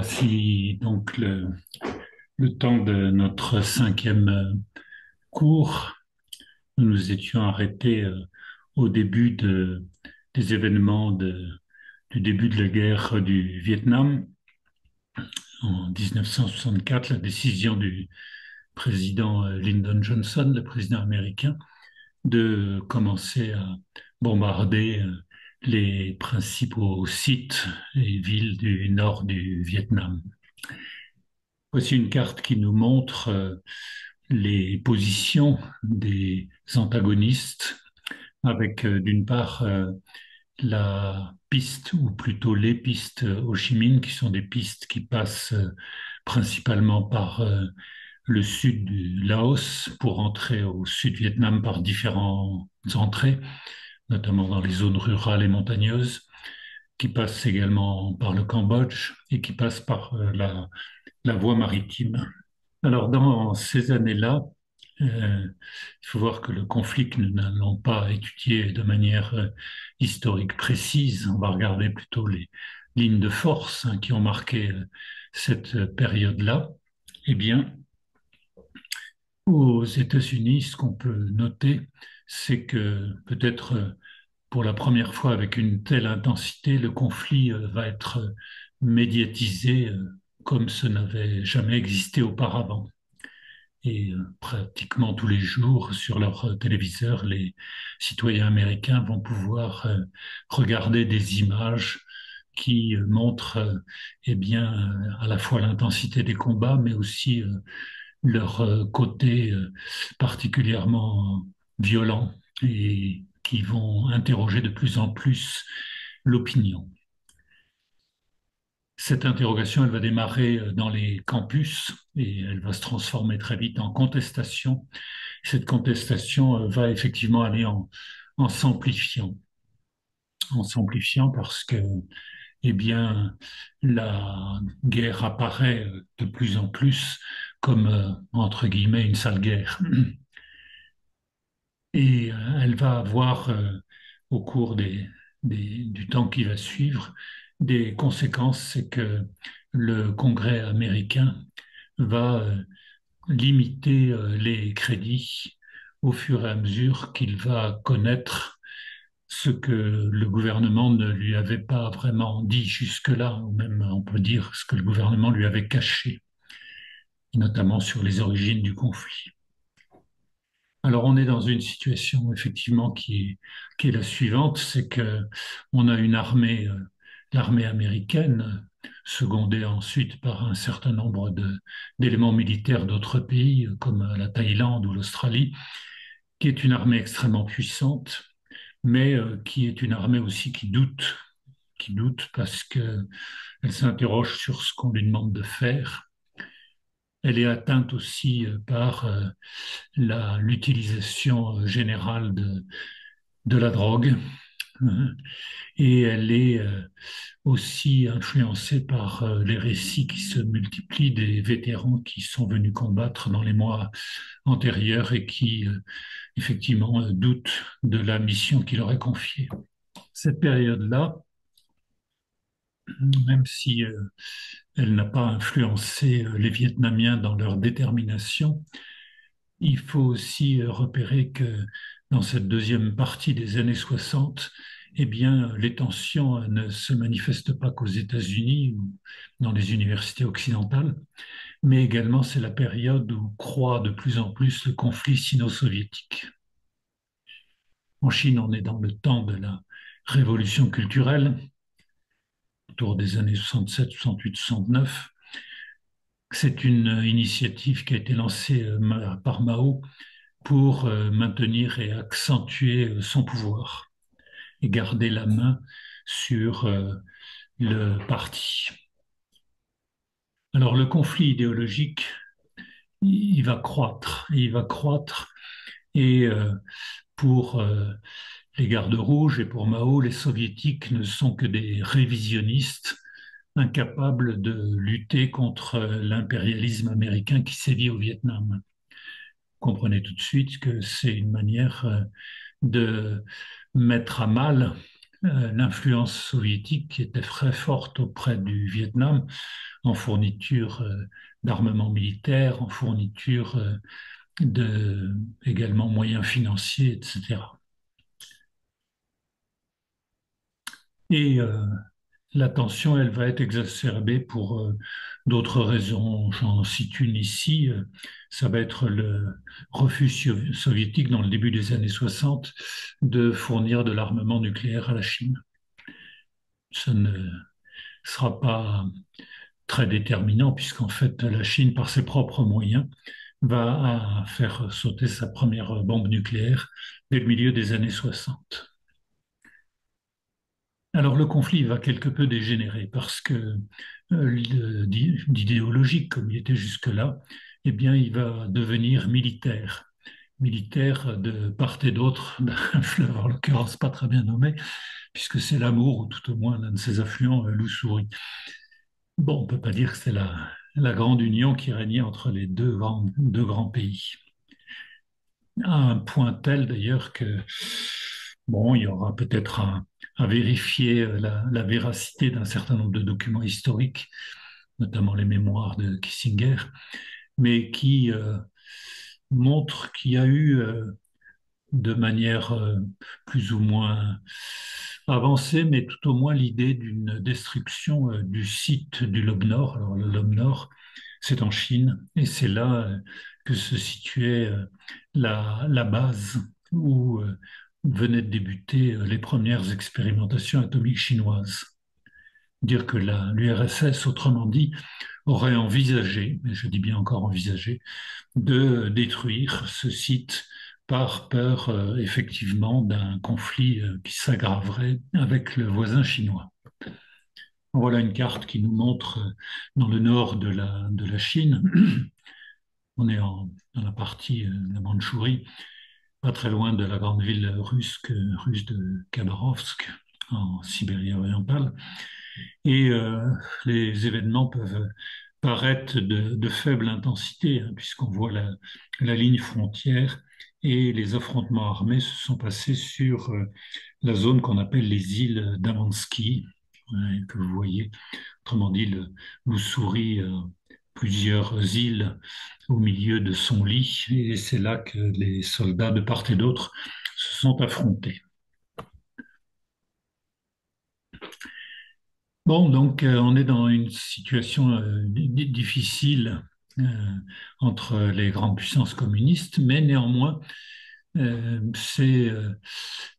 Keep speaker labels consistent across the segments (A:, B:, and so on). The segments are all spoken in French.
A: Voici donc le temps de notre cinquième cours. Nous nous étions arrêtés au début des événements du début de la guerre du Vietnam en 1964, la décision du président Lyndon Johnson, le président américain, de commencer à bombarder les principaux sites et villes du nord du Vietnam. Voici une carte qui nous montre les positions des antagonistes avec d'une part la piste, ou plutôt les pistes Ho Chi Minh, qui sont des pistes qui passent principalement par le sud du Laos pour entrer au sud-Vietnam par différentes entrées, notamment dans les zones rurales et montagneuses, qui passent également par le Cambodge et qui passent par la voie maritime. Alors, dans ces années-là, il faut voir que le conflit que nous n'allons pas étudier de manière historique précise, on va regarder plutôt les lignes de force qui ont marqué cette période-là. Eh bien, aux États-Unis, ce qu'on peut noter, c'est que peut-être pour la première fois avec une telle intensité, le conflit va être médiatisé comme ce n'avait jamais existé auparavant. Et pratiquement tous les jours, sur leur téléviseur, les citoyens américains vont pouvoir regarder des images qui montrent eh bien, à la fois l'intensité des combats, mais aussi leur côté particulièrement violent et qui vont interroger de plus en plus l'opinion. Cette interrogation, elle va démarrer dans les campus et elle va se transformer très vite en contestation. Cette contestation va effectivement aller en s'amplifiant parce que, eh bien, la guerre apparaît de plus en plus comme, entre guillemets, une sale guerre. Et elle va avoir, au cours du temps qui va suivre, des conséquences. C'est que le Congrès américain va limiter les crédits au fur et à mesure qu'il va connaître ce que le gouvernement ne lui avait pas vraiment dit jusque-là, ou même on peut dire ce que le gouvernement lui avait caché, notamment sur les origines du conflit. Alors, on est dans une situation effectivement qui est la suivante, c'est que on a une armée, l'armée américaine, secondée ensuite par un certain nombre d'éléments militaires d'autres pays, comme la Thaïlande ou l'Australie, qui est une armée extrêmement puissante, mais qui est une armée aussi qui doute parce qu'elle s'interroge sur ce qu'on lui demande de faire. Elle est atteinte aussi par l'utilisation générale de la drogue et elle est aussi influencée par les récits qui se multiplient des vétérans qui sont venus combattre dans les mois antérieurs et qui effectivement doutent de la mission qui leur est confiée. Cette période-là, même si elle n'a pas influencé les Vietnamiens dans leur détermination, il faut aussi repérer que dans cette deuxième partie des années 60, eh bien, les tensions ne se manifestent pas qu'aux États-Unis ou dans les universités occidentales, mais également c'est la période où croît de plus en plus le conflit sino-soviétique. En Chine, on est dans le temps de la révolution culturelle, autour des années 67, 68, 69. C'est une initiative qui a été lancée par Mao pour maintenir et accentuer son pouvoir et garder la main sur le parti. Alors le conflit idéologique, il va croître, il va croître et pour les gardes rouges et pour Mao, les soviétiques ne sont que des révisionnistes incapables de lutter contre l'impérialisme américain qui sévit au Vietnam. Comprenez tout de suite que c'est une manière de mettre à mal l'influence soviétique qui était très forte auprès du Vietnam en fourniture d'armement militaire, en fourniture de également moyens financiers, etc. Et la tension, elle va être exacerbée pour d'autres raisons. J'en cite une ici. Ça va être le refus soviétique dans le début des années 60 de fournir de l'armement nucléaire à la Chine. Ça ne sera pas très déterminant puisqu'en fait la Chine, par ses propres moyens, va faire sauter sa première bombe nucléaire dès le milieu des années 60. Alors le conflit va quelque peu dégénérer parce que d'idéologique comme il était jusque-là, eh bien il va devenir militaire. Militaire de part et d'autre d'un fleuve, en l'occurrence pas très bien nommé, puisque c'est l'Amour, ou tout au moins l'un de ses affluents, l'Ussuri. Bon, on ne peut pas dire que c'est la grande union qui régnait entre les deux grands pays. À un point tel d'ailleurs que, bon, il y aura peut-être à vérifier la véracité d'un certain nombre de documents historiques, notamment les mémoires de Kissinger, mais qui montrent qu'il y a eu de manière plus ou moins avancée, mais tout au moins l'idée d'une destruction du site du Lobe Nord. Alors le Lobe Nord, c'est en Chine, et c'est là que se situait la base où venaient de débuter les premières expérimentations atomiques chinoises. Dire que l'URSS, autrement dit, aurait envisagé, mais je dis bien encore envisagé, de détruire ce site par peur effectivement d'un conflit qui s'aggraverait avec le voisin chinois. Voilà une carte qui nous montre dans le nord de la Chine, on est dans la partie de la Mandchourie, pas très loin de la grande ville russe de Khabarovsk, en Sibérie orientale. Et les événements peuvent paraître de faible intensité, hein, puisqu'on voit la ligne frontière et les affrontements armés se sont passés sur la zone qu'on appelle les îles d'Amansky, que vous voyez, autrement dit, l'Ussuri, plusieurs îles au milieu de son lit, et c'est là que les soldats de part et d'autre se sont affrontés. Bon, donc on est dans une situation difficile euh, entre les grandes puissances communistes, mais néanmoins, c'est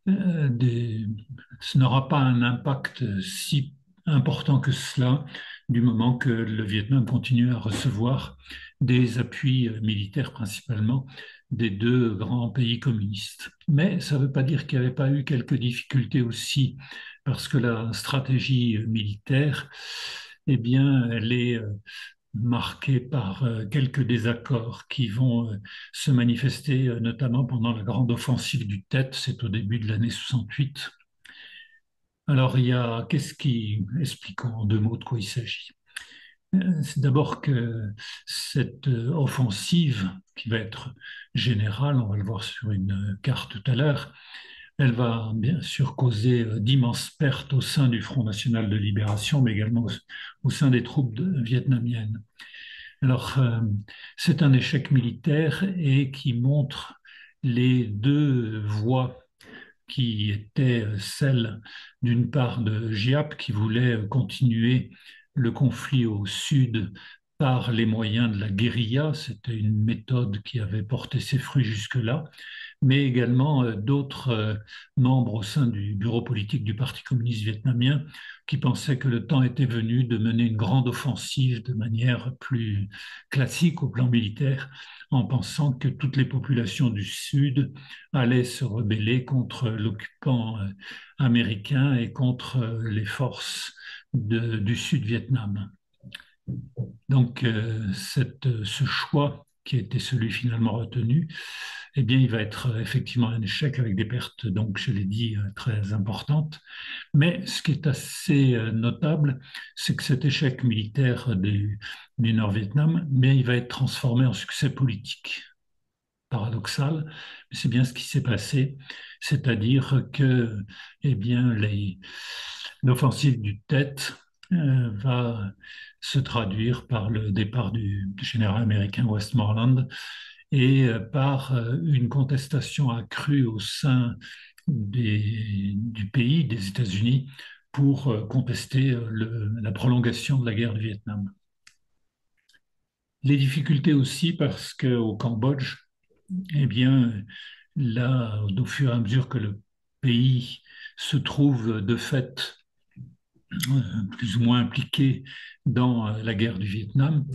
A: ce n'aura pas un impact si important que cela du moment que le Vietnam continue à recevoir des appuis militaires principalement des deux grands pays communistes. Mais ça ne veut pas dire qu'il n'y avait pas eu quelques difficultés aussi, parce que la stratégie militaire, eh bien, elle est marquée par quelques désaccords qui vont se manifester notamment pendant la grande offensive du Tet, c'est au début de l'année 68. Alors, qu'est-ce qui explique en deux mots de quoi il s'agit? C'est d'abord que cette offensive, qui va être générale, on va le voir sur une carte tout à l'heure, elle va bien sûr causer d'immenses pertes au sein du Front national de libération, mais également au sein des troupes vietnamiennes. Alors, c'est un échec militaire et qui montre les deux voies qui étaient celles d'une part de Giap qui voulait continuer le conflit au sud par les moyens de la guérilla, c'était une méthode qui avait porté ses fruits jusque-là, mais également d'autres membres au sein du bureau politique du Parti communiste vietnamien qui pensaient que le temps était venu de mener une grande offensive de manière plus classique au plan militaire, en pensant que toutes les populations du Sud allaient se rebeller contre l'occupant américain et contre les forces du Sud-Vietnam. Donc, ce choix qui a été celui finalement retenu, eh bien, il va être effectivement un échec avec des pertes, donc, je l'ai dit, très importantes. Mais ce qui est assez notable, c'est que cet échec militaire du Nord-Vietnam, mais il va être transformé en succès politique. paradoxal, mais c'est bien ce qui s'est passé, c'est-à-dire que, eh bien, l'offensive du Tet va se traduire par le départ du général américain Westmoreland et par une contestation accrue au sein du pays, des États-Unis, pour contester la prolongation de la guerre du Vietnam. Les difficultés aussi parce qu'au Cambodge, eh bien, là, au fur et à mesure que le pays se trouve de fait plus ou moins impliqué dans la guerre du Vietnam,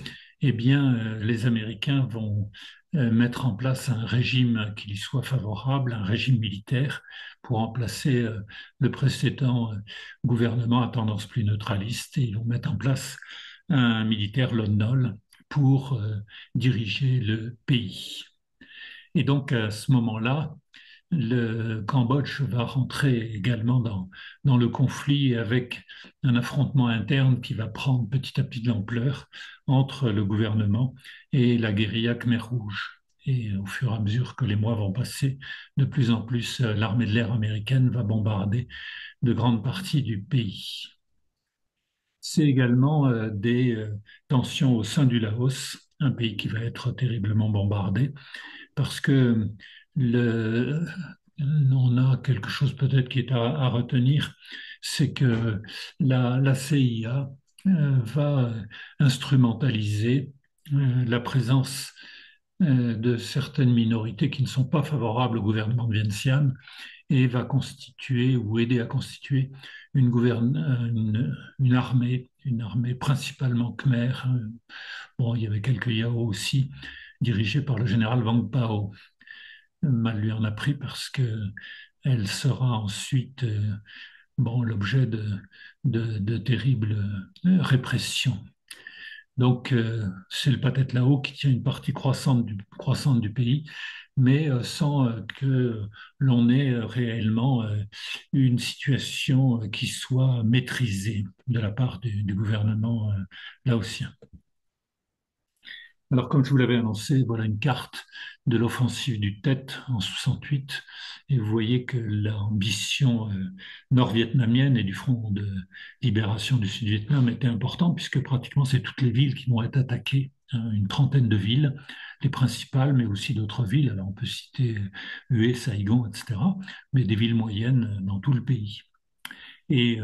A: eh bien, les Américains vont mettre en place un régime qui lui soit favorable, un régime militaire, pour remplacer le précédent gouvernement à tendance plus neutraliste. Et ils vont mettre en place un militaire Lon Nol pour diriger le pays. Et donc, à ce moment-là, le Cambodge va rentrer également dans le conflit avec un affrontement interne qui va prendre petit à petit de l'ampleur entre le gouvernement et la guérilla Khmer Rouge. Et au fur et à mesure que les mois vont passer, de plus en plus, l'armée de l'air américaine va bombarder de grandes parties du pays. C'est également des tensions au sein du Laos, un pays qui va être terriblement bombardé parce que le, on a quelque chose peut-être qui est à retenir, c'est que la CIA va instrumentaliser la présence de certaines minorités qui ne sont pas favorables au gouvernement de Vientiane et va constituer ou aider à constituer une armée principalement khmer. Bon, il y avait quelques Yao aussi, dirigée par le général Wang Pao. Mal lui en a pris parce que elle sera ensuite bon, l'objet de terribles répressions. Donc, c'est le Pathet Lao qui tient une partie croissante du pays, mais sans que l'on ait réellement une situation qui soit maîtrisée de la part du gouvernement laotien. Alors, comme je vous l'avais annoncé, voilà une carte de l'offensive du Tet en 68. Et vous voyez que l'ambition nord-vietnamienne et du Front de libération du Sud-Vietnam était importante, puisque pratiquement c'est toutes les villes qui vont être attaquées, hein, une trentaine de villes, les principales, mais aussi d'autres villes. Alors, on peut citer Hue, Saigon, etc., mais des villes moyennes dans tout le pays. Et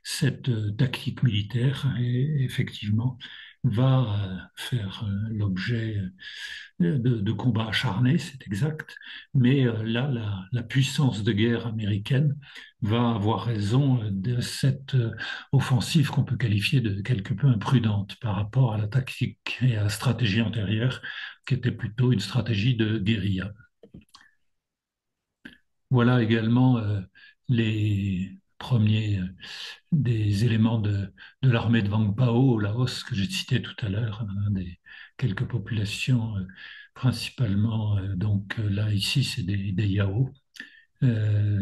A: cette tactique militaire, effectivement, va faire l'objet de combats acharnés, c'est exact, mais là, la puissance de guerre américaine va avoir raison de cette offensive qu'on peut qualifier de quelque peu imprudente par rapport à la tactique et à la stratégie antérieure, qui était plutôt une stratégie de guérilla. Voilà également les premiers des éléments de l'armée de Vang Pao au Laos que j'ai cité tout à l'heure, hein, des quelques populations principalement donc là ici c'est des Yao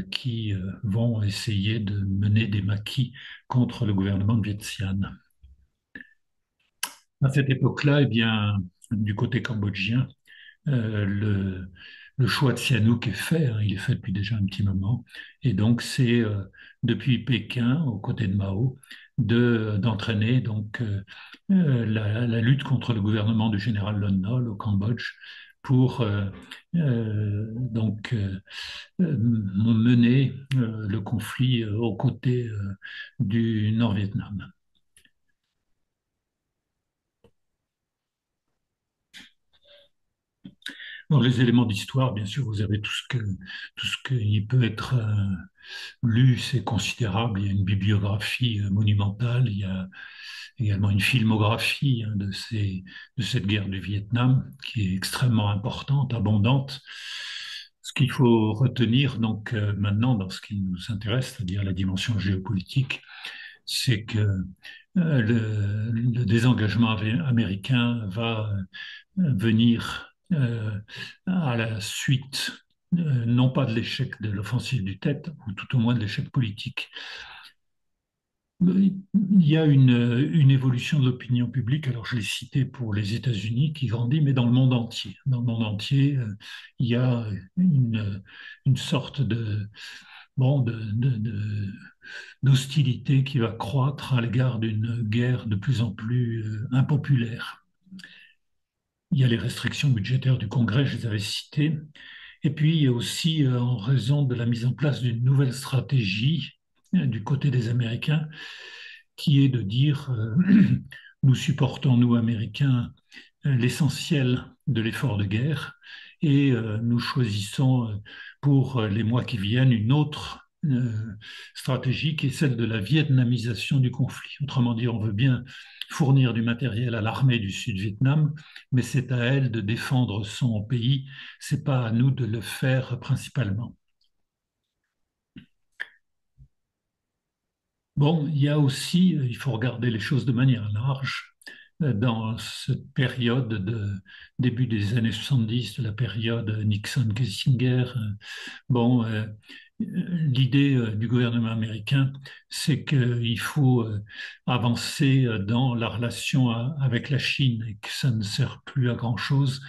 A: qui vont essayer de mener des maquis contre le gouvernement de Viet Thanh. À cette époque-là, eh bien, du côté cambodgien, euh, le, le choix de Sihanouk est fait, hein, il est fait depuis déjà un petit moment, et donc c'est depuis Pékin, aux côtés de Mao, d'entraîner donc la lutte contre le gouvernement du général Lon Nol au Cambodge pour mener le conflit aux côtés du Nord-Vietnam. Dans les éléments d'histoire, bien sûr, vous avez tout ce qui peut être lu, c'est considérable. Il y a une bibliographie monumentale, il y a également une filmographie hein, de cette guerre du Vietnam qui est extrêmement importante, abondante. Ce qu'il faut retenir donc maintenant dans ce qui nous intéresse, c'est-à-dire la dimension géopolitique, c'est que le désengagement américain va venir à la suite, non pas de l'échec de l'offensive du Tet, ou tout au moins de l'échec politique Il y a une évolution de l'opinion publique, alors je l'ai cité pour les États-Unis, qui grandit, mais dans le monde entier. Dans le monde entier, il y a une sorte bon, d'hostilité qui va croître à l'égard d'une guerre de plus en plus impopulaire. Il y a les restrictions budgétaires du Congrès, je les avais citées, et puis il y a aussi, en raison de la mise en place d'une nouvelle stratégie du côté des Américains, qui est de dire nous supportons, nous, Américains, l'essentiel de l'effort de guerre et nous choisissons pour les mois qui viennent une autre stratégie qui est celle de la vietnamisation du conflit. Autrement dit, on veut bien fournir du matériel à l'armée du Sud-Vietnam, mais c'est à elle de défendre son pays, c'est pas à nous de le faire principalement. Bon, il y a aussi, il faut regarder les choses de manière large. Dans cette période de début des années 70, de la période Nixon-Kissinger, bon, l'idée du gouvernement américain, c'est qu'il faut avancer dans la relation avec la Chine et que ça ne sert plus à grand-chose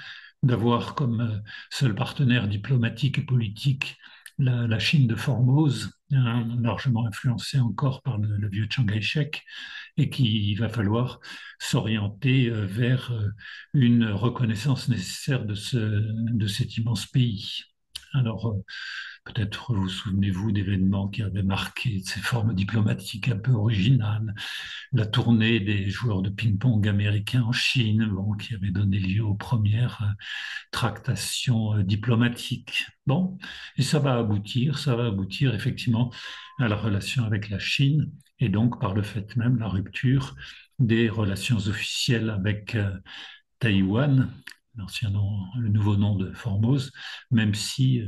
A: d'avoir comme seul partenaire diplomatique et politique la Chine de Formose, hein, largement influencée encore par le vieux Chiang Kai-shek, et qu'il va falloir s'orienter vers une reconnaissance nécessaire de cet immense pays. Alors, peut-être vous souvenez-vous d'événements qui avaient marqué ces formes diplomatiques un peu originales, la tournée des joueurs de ping-pong américains en Chine, bon, qui avait donné lieu aux premières tractations diplomatiques. Bon, et ça va aboutir effectivement à la relation avec la Chine et donc par le fait même la rupture des relations officielles avec Taïwan, l'ancien nom, le nouveau nom de Formose, même si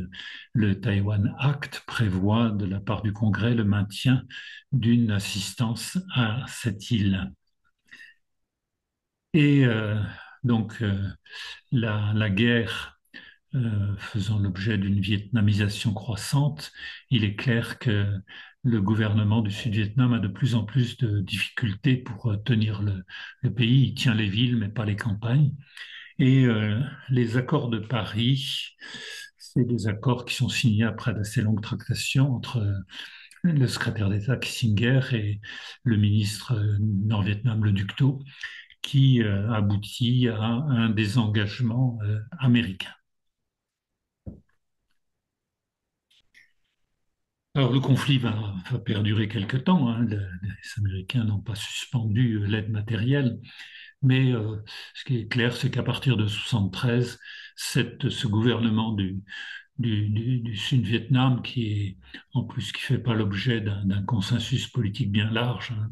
A: le Taiwan Act prévoit de la part du Congrès le maintien d'une assistance à cette île. Et donc la guerre faisant l'objet d'une vietnamisation croissante, il est clair que le gouvernement du Sud-Vietnam a de plus en plus de difficultés pour tenir le pays. Il tient les villes, mais pas les campagnes. Et les accords de Paris, c'est des accords qui sont signés après d'assez longues tractations entre le secrétaire d'État Kissinger et le ministre nord-vietnam, le Duc Tho, qui aboutit à un désengagement américain. Alors le conflit va perdurer quelque temps, hein. Les Américains n'ont pas suspendu l'aide matérielle, mais ce qui est clair, c'est qu'à partir de 73, ce gouvernement du Sud-Vietnam, qui est en plus qui fait pas l'objet d'un consensus politique bien large, hein,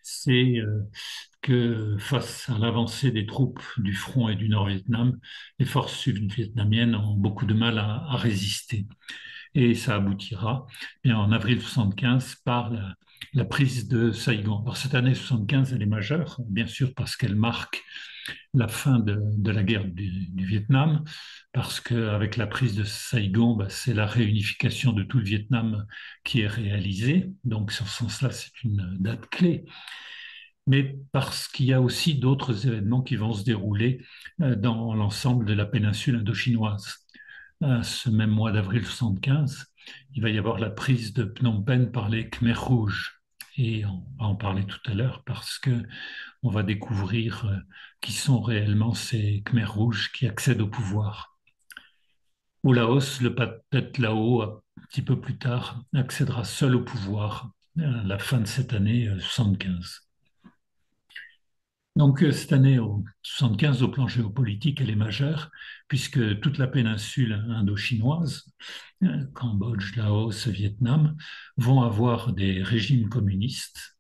A: c'est que face à l'avancée des troupes du front et du Nord-Vietnam, les forces sud-vietnamiennes ont beaucoup de mal à résister. Et ça aboutira bien, en avril 75 par la prise de Saïgon. Alors cette année 75, elle est majeure, bien sûr parce qu'elle marque la fin de la guerre du Vietnam, parce qu'avec la prise de Saïgon, bah, c'est la réunification de tout le Vietnam qui est réalisée. Donc, sur ce sens-là, c'est une date clé. Mais parce qu'il y a aussi d'autres événements qui vont se dérouler dans l'ensemble de la péninsule indochinoise. Ce même mois d'avril 75, il va y avoir la prise de Phnom Penh par les Khmers rouges. Et on va en parler tout à l'heure parce que on va découvrir qui sont réellement ces Khmers rouges qui accèdent au pouvoir. Au Laos, le Pathet Lao, un petit peu plus tard, accédera seul au pouvoir à la fin de cette année 75. Donc cette année 75 au plan géopolitique, elle est majeure puisque toute la péninsule indo-chinoise, Cambodge, Laos, Vietnam, vont avoir des régimes communistes,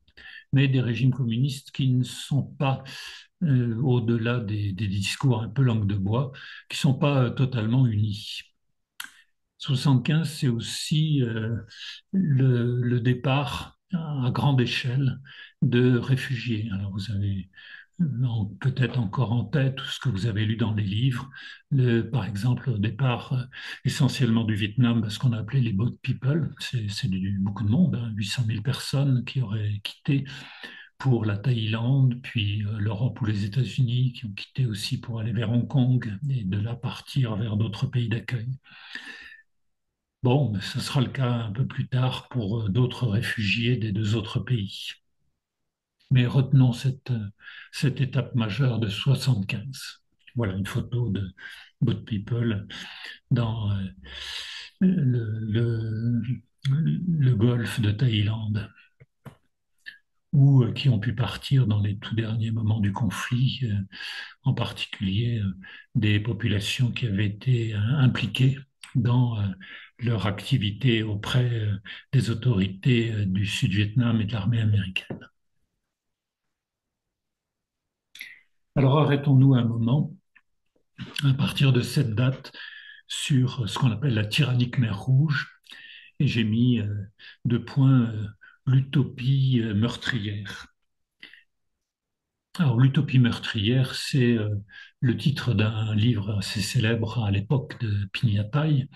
A: mais des régimes communistes qui ne sont pas au-delà des discours un peu langue de bois, qui ne sont pas totalement unis. 75, c'est aussi le départ à grande échelle de réfugiés. Alors vous avez peut-être encore en tête tout ce que vous avez lu dans les livres. Par exemple, au départ, essentiellement du Vietnam, ce qu'on a appelé les boat people, c'est beaucoup de monde, hein, 800 000 personnes qui auraient quitté pour la Thaïlande, puis l'Europe ou les États-Unis, qui ont quitté aussi pour aller vers Hong Kong et de là partir vers d'autres pays d'accueil. Bon, mais ce sera le cas un peu plus tard pour d'autres réfugiés des deux autres pays. Mais retenons cette étape majeure de 75. Voilà une photo de Boat People dans le, le golfe de Thaïlande, ou qui ont pu partir dans les tout derniers moments du conflit, en particulier des populations qui avaient été impliquées dans leur activité auprès des autorités du Sud-Vietnam et de l'armée américaine. Alors arrêtons-nous un moment à partir de cette date sur ce qu'on appelle la tyrannie Khmer Rouge, et j'ai mis deux points, l'utopie meurtrière. Alors, l'utopie meurtrière, c'est le titre d'un livre assez célèbre à l'époque de Pignataï.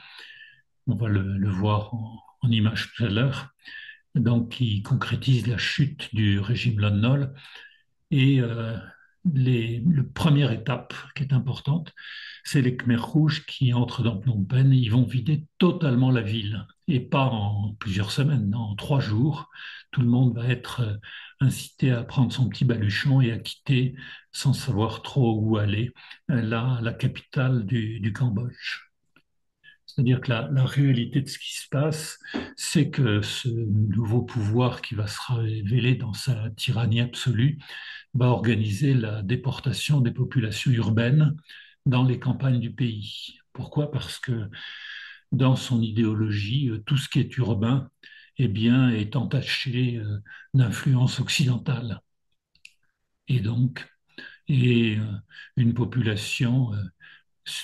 A: On va le voir en image tout à l'heure. Donc, qui concrétise la chute du régime Lon Nol. Et la première étape qui est importante, c'est les Khmers rouges qui entrent dans Phnom Penh et ils vont vider totalement la ville. Et pas en plusieurs semaines, non, en 3 jours. Tout le monde va être incité à prendre son petit baluchon et à quitter, sans savoir trop où aller, la capitale du Cambodge. C'est-à-dire que la réalité de ce qui se passe, c'est que ce nouveau pouvoir qui va se révéler dans sa tyrannie absolue va organiser la déportation des populations urbaines dans les campagnes du pays. Pourquoi? Parce que dans son idéologie, tout ce qui est urbain, eh bien, est entaché d'influence occidentale. Et donc, et une population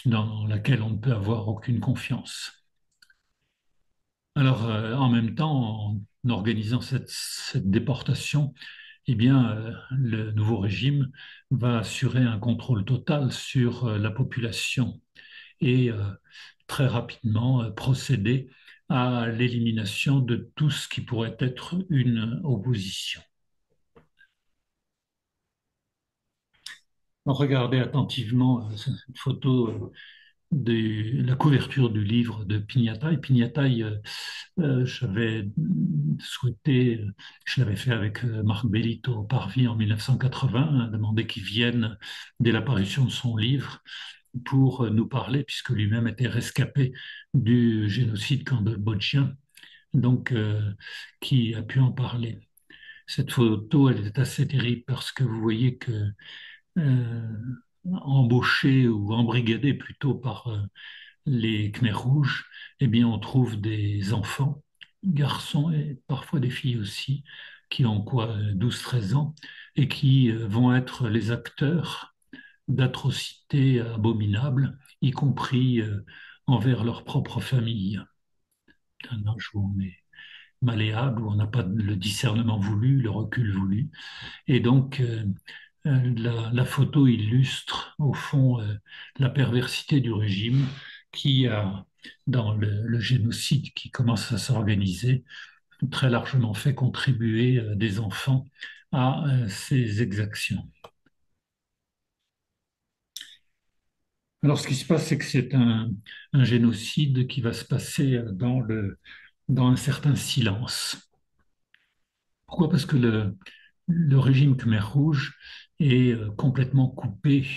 A: dans laquelle on ne peut avoir aucune confiance. Alors, en même temps, en organisant cette déportation, eh bien, le nouveau régime va assurer un contrôle total sur la population et très rapidement procéder à l'élimination de tout ce qui pourrait être une opposition. Regardez attentivement cette photo de la couverture du livre de Pignataï. Pignataï, j'avais souhaité, je l'avais fait avec Marc Bellito au Parvis en 1980, demandé qu'il vienne dès l'apparition de son livre pour nous parler, puisque lui-même était rescapé du génocide cambodgien, donc qui a pu en parler. Cette photo, elle est assez terrible parce que vous voyez que euh, embauché ou embrigadé plutôt par les Khmers rouges, eh bien, on trouve des enfants, garçons et parfois des filles aussi, qui ont quoi, 12-13 ans, et qui vont être les acteurs d'atrocités abominables, y compris envers leur propre famille. Un âge où on est malléable, où on n'a pas le discernement voulu, le recul voulu. Et donc, la photo illustre au fond la perversité du régime qui a, dans le génocide qui commence à s'organiser, très largement fait contribuer des enfants à ces exactions. Alors, ce qui se passe, c'est que c'est un génocide qui va se passer dans un certain silence. Pourquoi? Parce que le régime Khmer Rouge est complètement coupé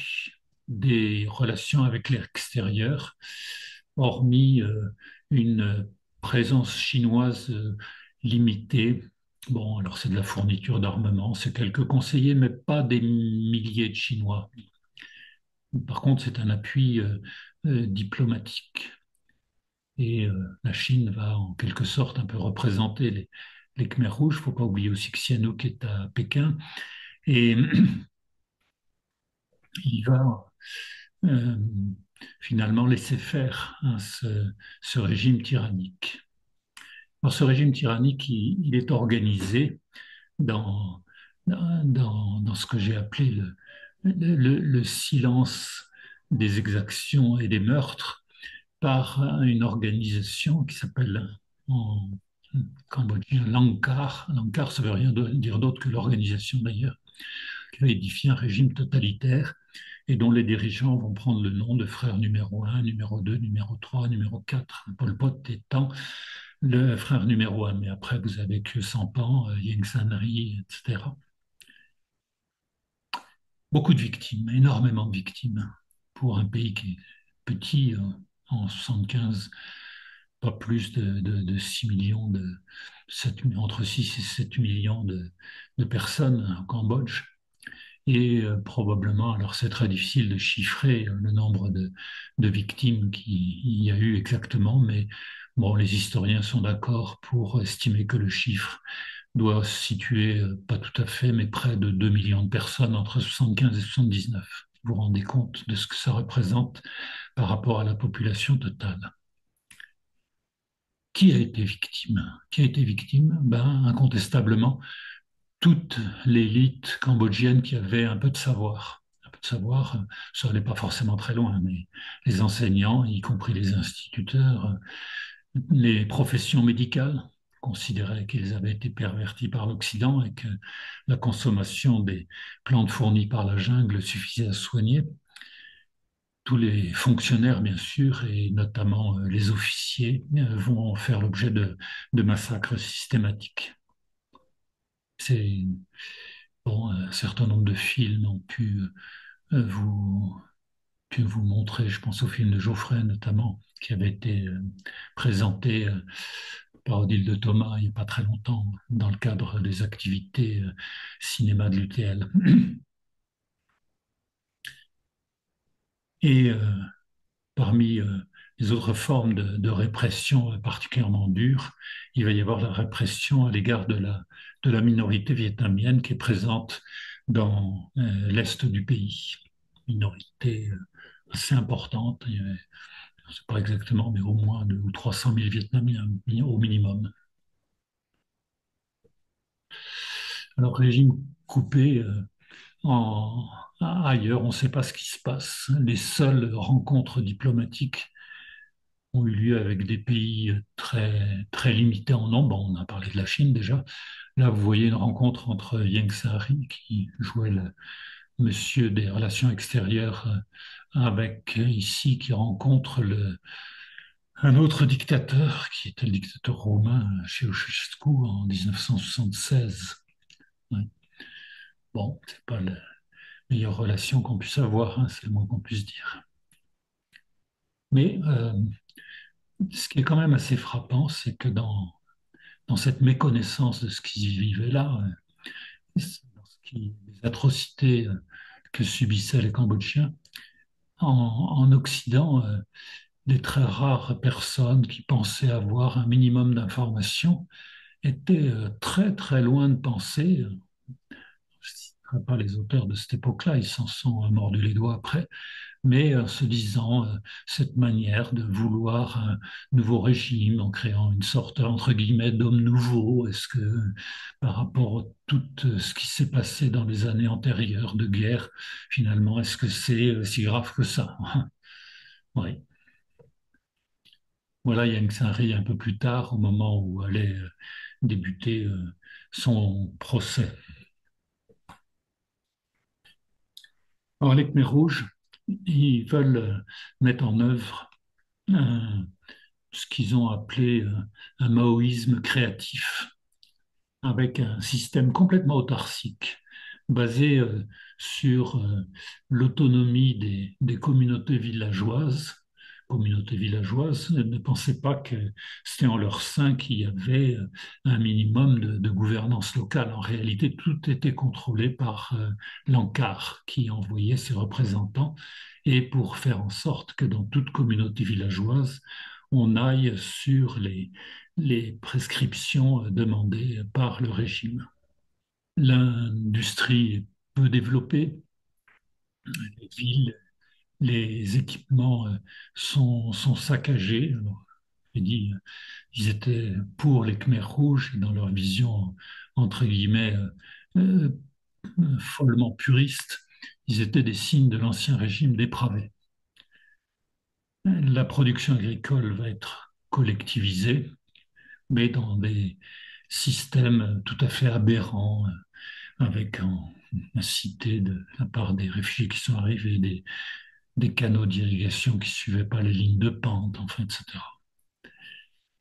A: des relations avec l'extérieur, hormis une présence chinoise limitée. Bon, alors c'est de la fourniture d'armement, c'est quelques conseillers, mais pas des milliers de Chinois. Par contre, c'est un appui diplomatique. Et la Chine va en quelque sorte un peu représenter les Khmers rouges. Il ne faut pas oublier aussi que Sihanouk est à Pékin. Et il va euh, finalement laisser faire hein, ce régime tyrannique. Alors, ce régime tyrannique, il est organisé dans ce que j'ai appelé le silence des exactions et des meurtres par une organisation qui s'appelle en cambodgien l'ANCAR. L'ANCAR, ça ne veut rien dire d'autre que l'organisation d'ailleurs, qui a édifié un régime totalitaire et dont les dirigeants vont prendre le nom de frère numéro un, numéro 2, numéro 3, numéro 4. Pol Pot étant le frère numéro un. Mais après, vous avez que Sampan, Ieng Sanri, etc. Beaucoup de victimes, énormément de victimes pour un pays qui est petit en 75, pas plus de 6 millions, entre 6 et 7 millions de personnes en Cambodge. Et probablement, alors c'est très difficile de chiffrer le nombre de victimes qu'il y a eu exactement, mais bon, les historiens sont d'accord pour estimer que le chiffre doit se situer, pas tout à fait, mais près de 2 millions de personnes entre 75 et 79. Vous vous rendez compte de ce que ça représente par rapport à la population totale. Qui a été victime? Qui a été victime? Ben, incontestablement, toute l'élite cambodgienne qui avait un peu de savoir. Un peu de savoir, ça n'allait pas forcément très loin, mais les enseignants, y compris les instituteurs, les professions médicales considéraient qu'ils avaient été pervertis par l'Occident et que la consommation des plantes fournies par la jungle suffisait à soigner. Tous les fonctionnaires, bien sûr, et notamment les officiers, vont faire l'objet de massacres systématiques. C'est bon, un certain nombre de films ont vous, pu vous montrer, je pense au film de Geoffrey notamment, qui avait été présenté par Odile de Thomas il n'y a pas très longtemps dans le cadre des activités cinéma de l'UTL. Et parmi les autres formes de répression particulièrement dures, il va y avoir la répression à l'égard de la minorité vietnamienne qui est présente dans l'est du pays. Minorité assez importante, je ne sais pas exactement, mais au moins 200 ou 300 000 Vietnamiens au minimum. Alors, régime coupé ailleurs, on ne sait pas ce qui se passe. Les seules rencontres diplomatiques ont eu lieu avec des pays très, très limités en nombre. On a parlé de la Chine déjà. Là, vous voyez une rencontre entre Ieng Sari, qui jouait le monsieur des relations extérieures, avec ici, qui rencontre un autre dictateur, qui était le dictateur romain, Ceausescu, en 1976. Ouais. Bon, c'est pas la meilleure relation qu'on puisse avoir, hein, c'est le moins qu'on puisse dire. Mais ce qui est quand même assez frappant, c'est que dans cette méconnaissance de ce qui vivait là, les atrocités que subissaient les Cambodgiens, en Occident, des très rares personnes qui pensaient avoir un minimum d'informations étaient très très loin de penser, je ne citerai pas les auteurs de cette époque-là, ils s'en sont mordus les doigts après, mais en se disant cette manière de vouloir un nouveau régime en créant une sorte, entre guillemets, d'homme nouveau, est-ce que par rapport à tout ce qui s'est passé dans les années antérieures de guerre, finalement, est-ce que c'est si grave que ça? Oui. Voilà, Yang Sari un peu plus tard, au moment où allait débuter son procès. Alors, les Khmers rouges, ils veulent mettre en œuvre un ce qu'ils ont appelé un maoïsme créatif, avec un système complètement autarcique, basé sur l'autonomie des communautés villageoises. Ne pensaient pas que c'était en leur sein qu'il y avait un minimum de gouvernance locale. En réalité, tout était contrôlé par l'ANCAR qui envoyait ses représentants et pour faire en sorte que dans toute communauté villageoise, on aille sur les prescriptions demandées par le régime. L'industrie est peu développée, les villes, les équipements sont saccagés. Alors, je dis, ils étaient pour les Khmers rouges dans leur vision, entre guillemets, follement puriste. ils étaient des signes de l'ancien régime dépravé. La production agricole va être collectivisée, mais dans des systèmes tout à fait aberrants, avec, on a cité de la part des réfugiés qui sont arrivés, des canaux d'irrigation qui ne suivaient pas les lignes de pente, enfin, etc.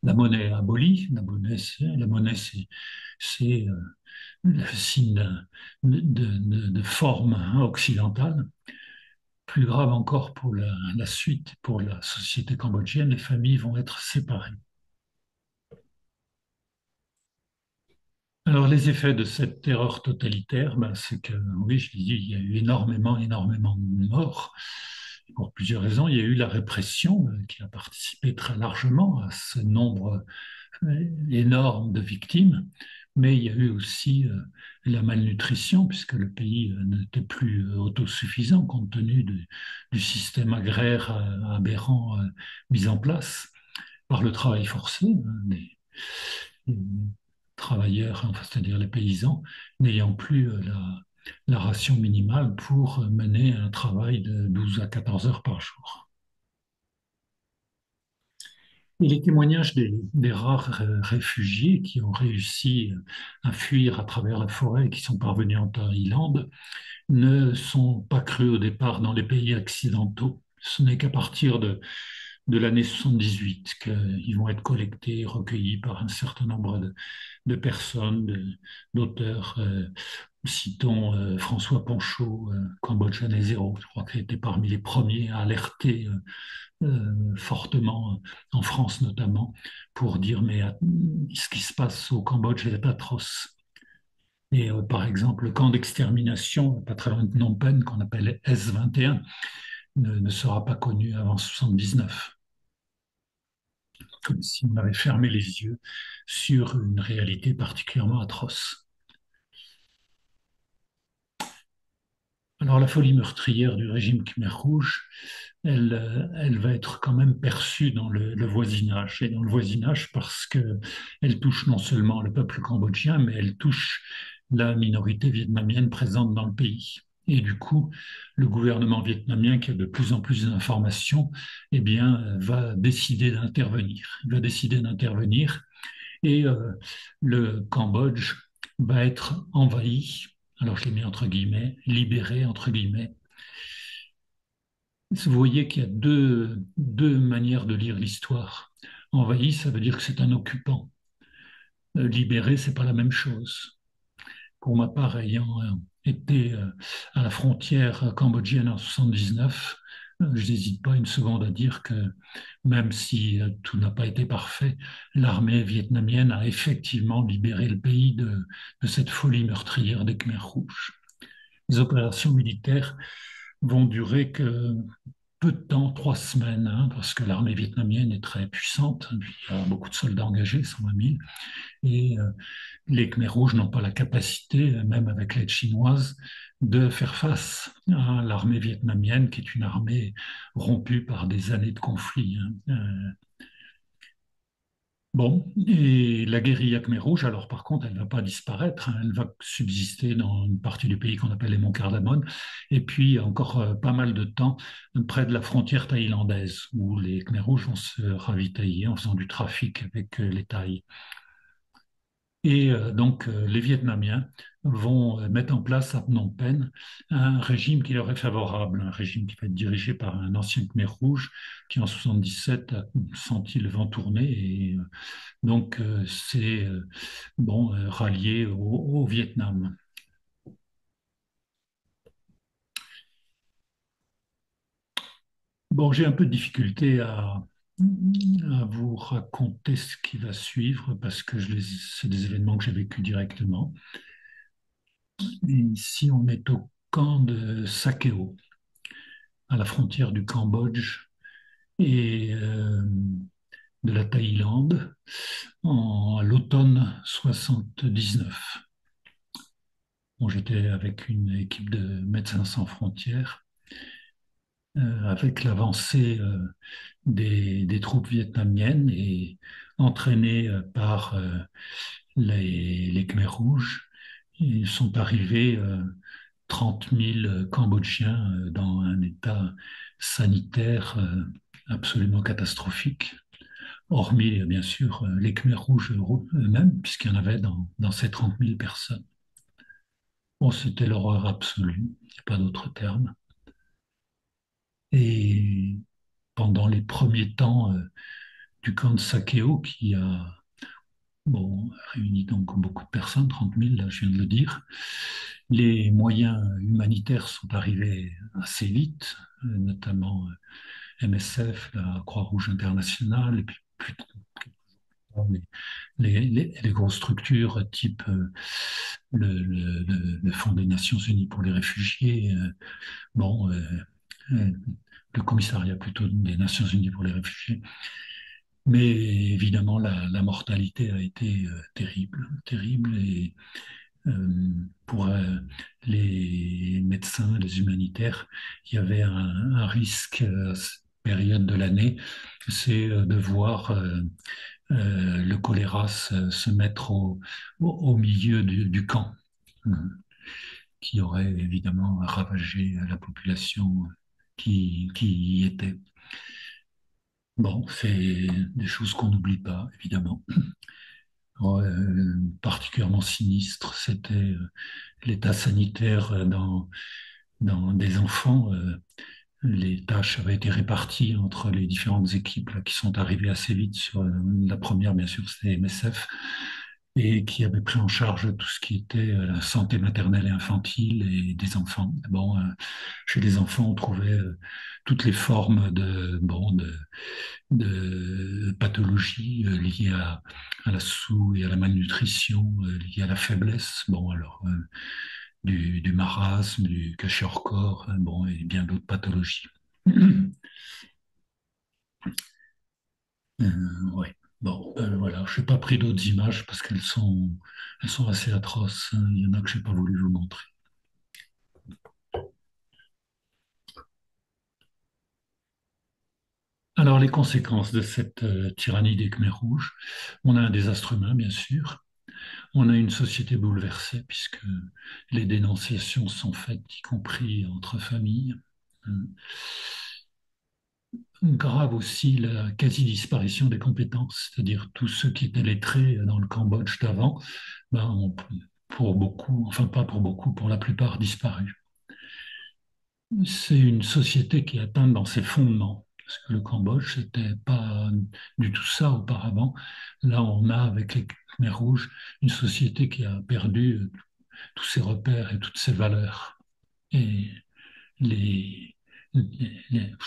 A: La monnaie est abolie. C'est le signe de forme occidentale. Plus grave encore pour la suite, pour la société cambodgienne, les familles vont être séparées. Alors, les effets de cette terreur totalitaire, ben, c'est que, oui, je l'ai dit, il y a eu énormément de morts. Pour plusieurs raisons, il y a eu la répression qui a participé très largement à ce nombre énorme de victimes, mais il y a eu aussi la malnutrition, puisque le pays n'était plus autosuffisant compte tenu du système agraire aberrant mis en place par le travail forcé, hein, des travailleurs, enfin, c'est-à-dire les paysans, n'ayant plus la ration minimale pour mener un travail de 12 à 14 heures par jour. Et les témoignages des rares réfugiés qui ont réussi à fuir à travers la forêt et qui sont parvenus en Thaïlande ne sont pas crus au départ dans les pays occidentaux. Ce n'est qu'à partir de l'année 78 qu'ils vont être collectés, recueillis par un certain nombre de personnes, d'auteurs. Citons François Panchaud, Cambodge année zéro, je crois qu'il était parmi les premiers à alerter fortement, en France notamment, pour dire mais ce qui se passe au Cambodge est atroce. Et par exemple, le camp d'extermination, pas très loin de Phnom Penh, qu'on appelle S21, ne sera pas connu avant 79. Comme si on avait fermé les yeux sur une réalité particulièrement atroce. Alors la folie meurtrière du régime Khmer Rouge, elle va être quand même perçue dans le voisinage, et dans le voisinage parce qu'elle touche non seulement le peuple cambodgien, mais elle touche la minorité vietnamienne présente dans le pays. Et du coup, le gouvernement vietnamien, qui a de plus en plus d'informations, eh bien, va décider d'intervenir. Il va décider d'intervenir et le Cambodge va être envahi, alors je l'ai mis entre guillemets, libéré entre guillemets. Vous voyez qu'il y a deux manières de lire l'histoire. Envahi, ça veut dire que c'est un occupant. Libéré, c'est pas la même chose. Pour ma part, ayant été à la frontière cambodgienne en 79, je n'hésite pas une seconde à dire que même si tout n'a pas été parfait, l'armée vietnamienne a effectivement libéré le pays de cette folie meurtrière des Khmers rouges. Les opérations militaires vont durer que peu de temps, 3 semaines, hein, parce que l'armée vietnamienne est très puissante. Il y a beaucoup de soldats engagés, 120 000, et les Khmers rouges n'ont pas la capacité, même avec l'aide chinoise, de faire face à l'armée vietnamienne, qui est une armée rompue par des années de conflit. Hein. Bon, et la guérilla Khmer Rouge, alors par contre, elle ne va pas disparaître, hein, elle va subsister dans une partie du pays qu'on appelle les monts Cardamone, et puis encore pas mal de temps près de la frontière thaïlandaise, où les Khmer Rouges vont se ravitailler en faisant du trafic avec les Thaïs. Et donc, les Vietnamiens vont mettre en place à Phnom Penh un régime qui leur est favorable, un régime qui va être dirigé par un ancien Khmer rouge qui, en 77, a senti le vent tourner et donc c'est bon, rallié au Vietnam. Bon, j'ai un peu de difficulté à vous raconter ce qui va suivre parce que c'est des événements que j'ai vécus directement. Et ici, on est au camp de Sakeo, à la frontière du Cambodge et de la Thaïlande, à l'automne 79. Bon, j'étais avec une équipe de Médecins sans frontières, avec l'avancée des troupes vietnamiennes et entraînées par les Khmers rouges. Ils sont arrivés 30 000 Cambodgiens dans un état sanitaire absolument catastrophique, hormis bien sûr les Khmers rouges eux-mêmes, puisqu'il y en avait dans ces 30 000 personnes. Bon, c'était l'horreur absolue, il n'y a pas d'autre terme. Et pendant les premiers temps du camp de Sakeo, qui a bon, réuni donc beaucoup de personnes, 30 000, là, je viens de le dire, les moyens humanitaires sont arrivés assez vite, notamment MSF, la Croix-Rouge internationale, et puis plus tard, les grosses structures type le Fonds des Nations Unies pour les réfugiés, bon, euh, le commissariat plutôt des Nations Unies pour les réfugiés. Mais évidemment, la mortalité a été terrible, terrible. Et euh, pour les médecins, les humanitaires, il y avait un risque à cette période de l'année, c'est de voir le choléra se mettre au milieu du camp, euh, qui aurait évidemment ravagé la population qui y était. Bon, c'est des choses qu'on n'oublie pas, évidemment. Particulièrement sinistre, c'était l'état sanitaire dans des enfants. Les tâches avaient été réparties entre les différentes équipes là, qui sont arrivées assez vite sur la première, bien sûr, c'était MSF, et qui avait pris en charge tout ce qui était la santé maternelle et infantile et des enfants. Bon, chez les enfants, on trouvait toutes les formes de pathologies liées à la et à la malnutrition, liées à la faiblesse, bon, alors, du marasme, du cachet-hors-corps, bon, et bien d'autres pathologies. Ouais. Bon, voilà, je n'ai pas pris d'autres images parce elles sont assez atroces, hein. Il y en a que je n'ai pas voulu vous montrer. Alors, les conséquences de cette tyrannie des Khmers rouges, on a un désastre humain, bien sûr. On a une société bouleversée puisque les dénonciations sont faites, y compris entre familles. Grave aussi la quasi-disparition des compétences, c'est-à-dire tous ceux qui étaient lettrés dans le Cambodge d'avant, ben, ont pour beaucoup, enfin pas pour beaucoup, pour la plupart disparu. C'est une société qui est atteinte dans ses fondements, parce que le Cambodge, c'était pas du tout ça auparavant. Là, on a avec les Khmers rouges une société qui a perdu tous ses repères et toutes ses valeurs. Et les,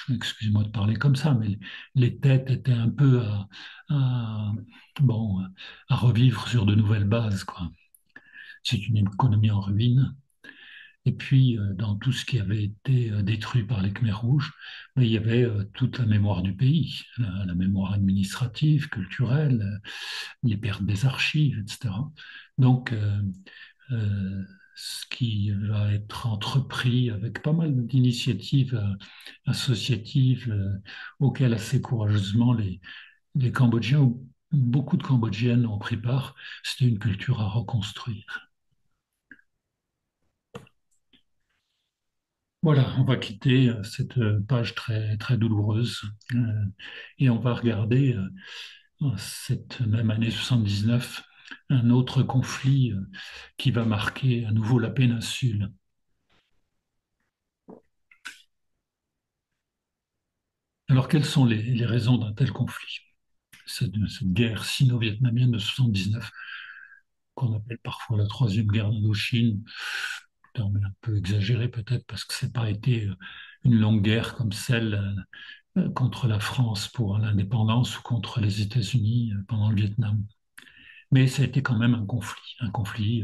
A: excusez-moi de parler comme ça, mais les têtes étaient un peu à- bon, à revivre sur de nouvelles bases, quoi. C'est une économie en ruine. Et puis, dans tout ce qui avait été détruit par les Khmers rouges, ben, il y avait toute la mémoire du pays, la mémoire administrative, culturelle, les pertes des archives, etc. Donc, euh, ce qui va être entrepris avec pas mal d'initiatives associatives auxquelles assez courageusement les Cambodgiens, ou beaucoup de Cambodgiennes ont pris part. C'était une culture à reconstruire. Voilà, on va quitter cette page très, très douloureuse et on va regarder cette même année 79 un autre conflit qui va marquer à nouveau la péninsule. Alors, quelles sont les raisons d'un tel conflit? Cette guerre sino-vietnamienne de 79, qu'on appelle parfois la troisième guerre d'Indochine, terme un peu exagéré peut-être parce que c'est pas été une longue guerre comme celle contre la France pour l'indépendance ou contre les États-Unis pendant le Vietnam. Mais ça a été quand même un conflit. Un conflit.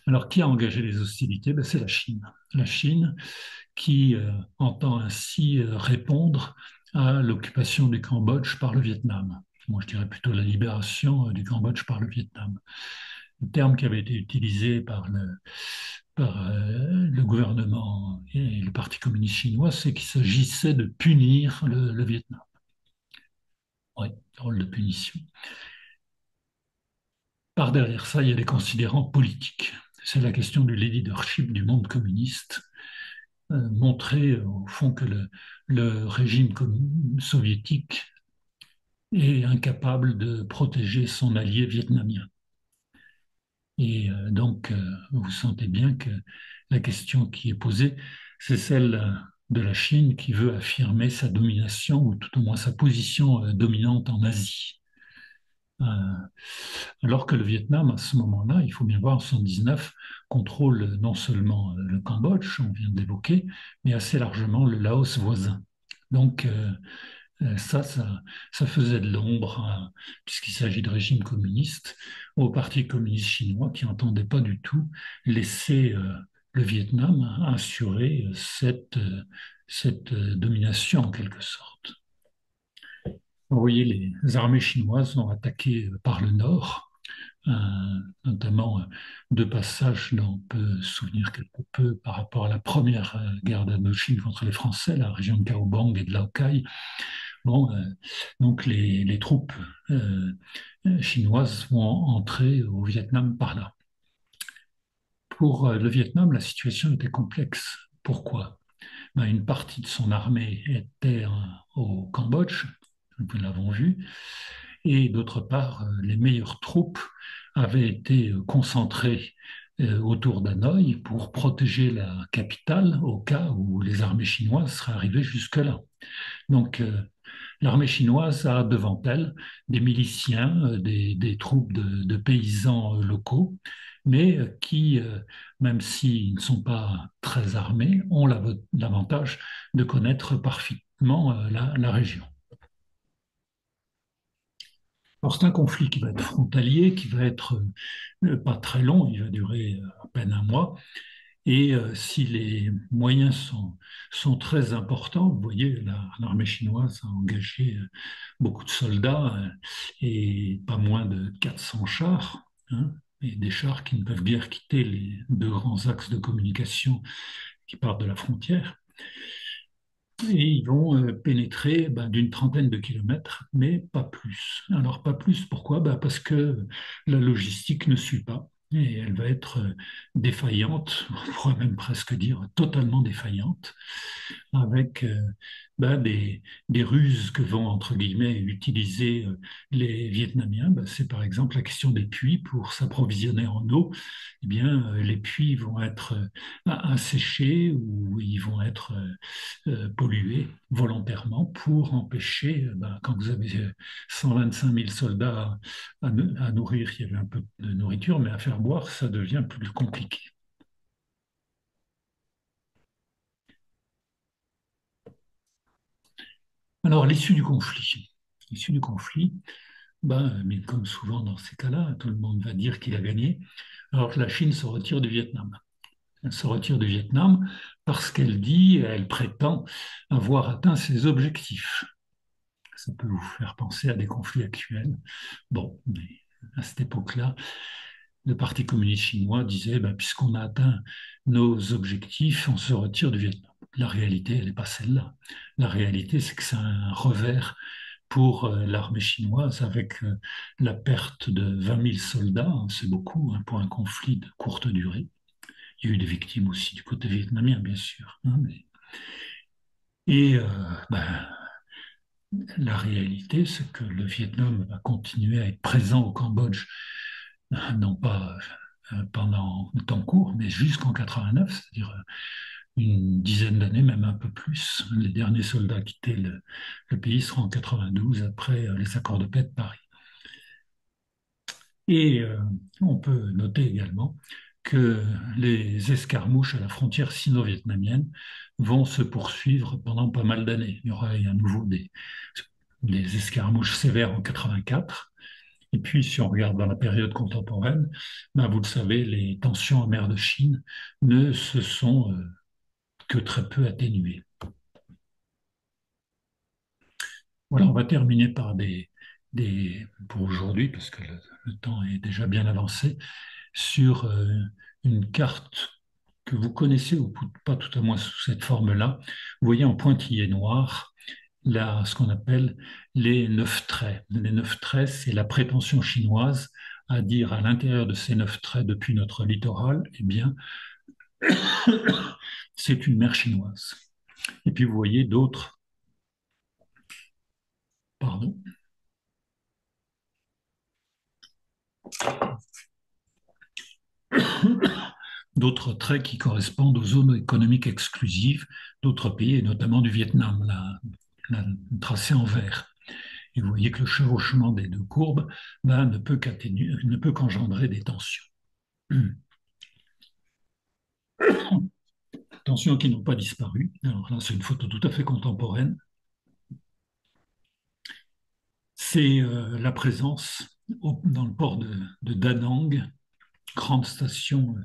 A: Alors, qui a engagé les hostilités? Ben, c'est la Chine. La Chine qui entend ainsi répondre à l'occupation du Cambodge par le Vietnam. Moi, je dirais plutôt la libération du Cambodge par le Vietnam. Le terme qui avait été utilisé par le gouvernement et le Parti communiste chinois, c'est qu'il s'agissait de punir le Vietnam. Oui, rôle de punition. Par derrière ça, il y a les considérants politiques. C'est la question du leadership du monde communiste, montrer au fond que le régime soviétique est incapable de protéger son allié vietnamien. Et donc, vous sentez bien que la question qui est posée, c'est celle de la Chine qui veut affirmer sa domination, ou tout au moins sa position dominante en Asie. Euh, Alors que le Vietnam, à ce moment-là, il faut bien voir, en 1979, contrôle non seulement le Cambodge, on vient d'évoquer, mais assez largement le Laos voisin. Donc, ça faisait de l'ombre, puisqu'il s'agit de régime communiste, au Parti communiste chinois qui n'entendait pas du tout laisser le Vietnam assurer cette domination en quelque sorte. Vous voyez, les armées chinoises ont attaqué par le nord, euh, notamment deux passages dont on peut se souvenir quelque peu par rapport à la première guerre d'Indochine contre les Français, la région de Cao Bang et de Lao Cai. Bon, donc les troupes chinoises vont entrer au Vietnam par là. Pour le Vietnam, la situation était complexe. Pourquoi? Ben, une partie de son armée était au Cambodge, nous l'avons vu, et d'autre part, les meilleures troupes avaient été concentrées autour d'Hanoï pour protéger la capitale au cas où les armées chinoises seraient arrivées jusque-là. Donc, l'armée chinoise a devant elle des miliciens, des troupes de paysans locaux, mais qui, même s'ils ne sont pas très armés, ont l'avantage de connaître parfaitement la région. Alors c'est un conflit qui va être frontalier, qui va être pas très long, il va durer à peine un mois. Et si les moyens sont très importants, vous voyez, l'armée chinoise a engagé beaucoup de soldats et pas moins de 400 chars, hein, et des chars qui ne peuvent guère quitter les deux grands axes de communication qui partent de la frontière. Et ils vont pénétrer d'une trentaine de kilomètres, mais pas plus. Alors pas plus, pourquoi? Parce que la logistique ne suit pas. Et elle va être défaillante, on pourrait même presque dire totalement défaillante, avec des ruses que vont, entre guillemets, utiliser les Vietnamiens. C'est par exemple la question des puits pour s'approvisionner en eau. Eh bien, les puits vont être asséchés ou ils vont être pollués volontairement pour empêcher, quand vous avez 125 000 soldats à nourrir, il y avait un peu de nourriture, mais à faire boire, ça devient plus compliqué. Alors, l'issue du conflit. L'issue du conflit, mais comme souvent dans ces cas-là, tout le monde va dire qu'il a gagné. Alors que la Chine se retire du Vietnam. Elle se retire du Vietnam parce qu'elle dit, elle prétend avoir atteint ses objectifs. Ça peut vous faire penser à des conflits actuels. Bon, mais à cette époque-là, le Parti communiste chinois disait, puisqu'on a atteint nos objectifs, on se retire du Vietnam. La réalité, elle n'est pas celle-là. La réalité, c'est que c'est un revers pour l'armée chinoise avec la perte de 20 000 soldats, hein, c'est beaucoup hein, pour un conflit de courte durée. Il y a eu des victimes aussi du côté vietnamien, bien sûr. Hein, Et la réalité, c'est que le Vietnam va continuer à être présent au Cambodge, non pas pendant le temps court, mais jusqu'en 89, c'est-à-dire une dizaine d'années, même un peu plus. Les derniers soldats quittaient le pays seront en 92, après les accords de paix de Paris. Et on peut noter également que les escarmouches à la frontière sino-vietnamienne vont se poursuivre pendant pas mal d'années. Il y aura à nouveau des escarmouches sévères en 84. Et puis, si on regarde dans la période contemporaine, vous le savez, les tensions en mer de Chine ne se sont que très peu atténuées. Voilà, on va terminer par pour aujourd'hui, parce que le temps est déjà bien avancé, sur une carte que vous connaissez ou pas tout à moins sous cette forme-là. Vous voyez en pointillé noir ce qu'on appelle les 9 traits. Les 9 traits, c'est la prétention chinoise à dire à l'intérieur de ces 9 traits depuis notre littoral, eh bien, c'est une mer chinoise. Et puis vous voyez d'autres, pardon, d'autres traits qui correspondent aux zones économiques exclusives d'autres pays, et notamment du Vietnam, tracé en vert. Et vous voyez que le chevauchement des deux courbes ne peut qu'engendrer des tensions. Tensions qui n'ont pas disparu. Alors là, c'est une photo tout à fait contemporaine. C'est la présence dans le port de Da Nang, grande station,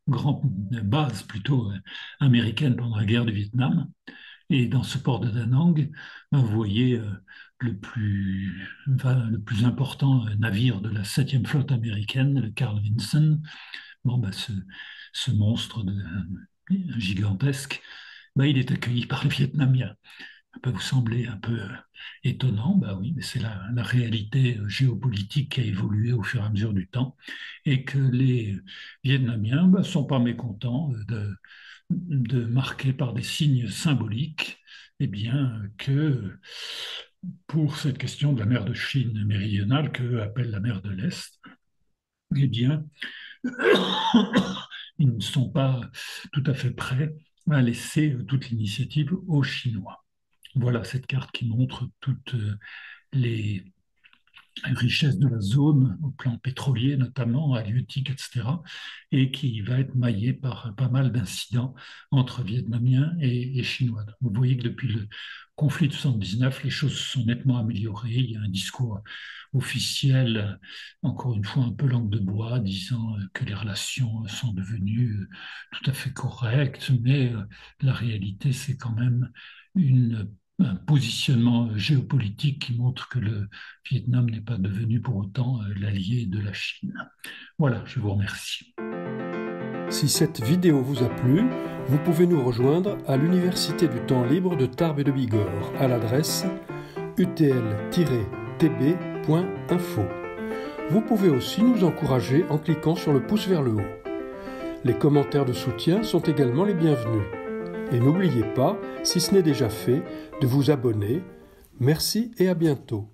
A: grande base plutôt américaine pendant la guerre du Vietnam. Et dans ce port de Da Nang, vous voyez le plus important navire de la 7e flotte américaine, le Carl Vinson. Bon, ce monstre gigantesque, il est accueilli par les Vietnamiens. Ça peut vous sembler un peu étonnant, oui, mais c'est la réalité géopolitique qui a évolué au fur et à mesure du temps et que les Vietnamiens ne sont pas mécontents de marquer par des signes symboliques, eh bien, que pour cette question de la mer de Chine méridionale, qu'eux appellent la mer de l'Est, eh bien, ils ne sont pas tout à fait prêts à laisser toute l'initiative aux Chinois. Voilà cette carte qui montre toutes les richesses de la zone, au plan pétrolier notamment, halieutique, etc., et qui va être maillée par pas mal d'incidents entre Vietnamiens et Chinois. Donc, vous voyez que depuis le conflit de 79, les choses se sont nettement améliorées. Il y a un discours officiel, encore une fois un peu langue de bois, disant que les relations sont devenues tout à fait correctes, mais la réalité, c'est quand même un positionnement géopolitique qui montre que le Vietnam n'est pas devenu pour autant l'allié de la Chine. Voilà, je vous remercie.
B: Si cette vidéo vous a plu, vous pouvez nous rejoindre à l'Université du temps libre de Tarbes et de Bigorre à l'adresse utl-tb.info. Vous pouvez aussi nous encourager en cliquant sur le pouce vers le haut. Les commentaires de soutien sont également les bienvenus. Et n'oubliez pas, si ce n'est déjà fait, de vous abonner. Merci et à bientôt.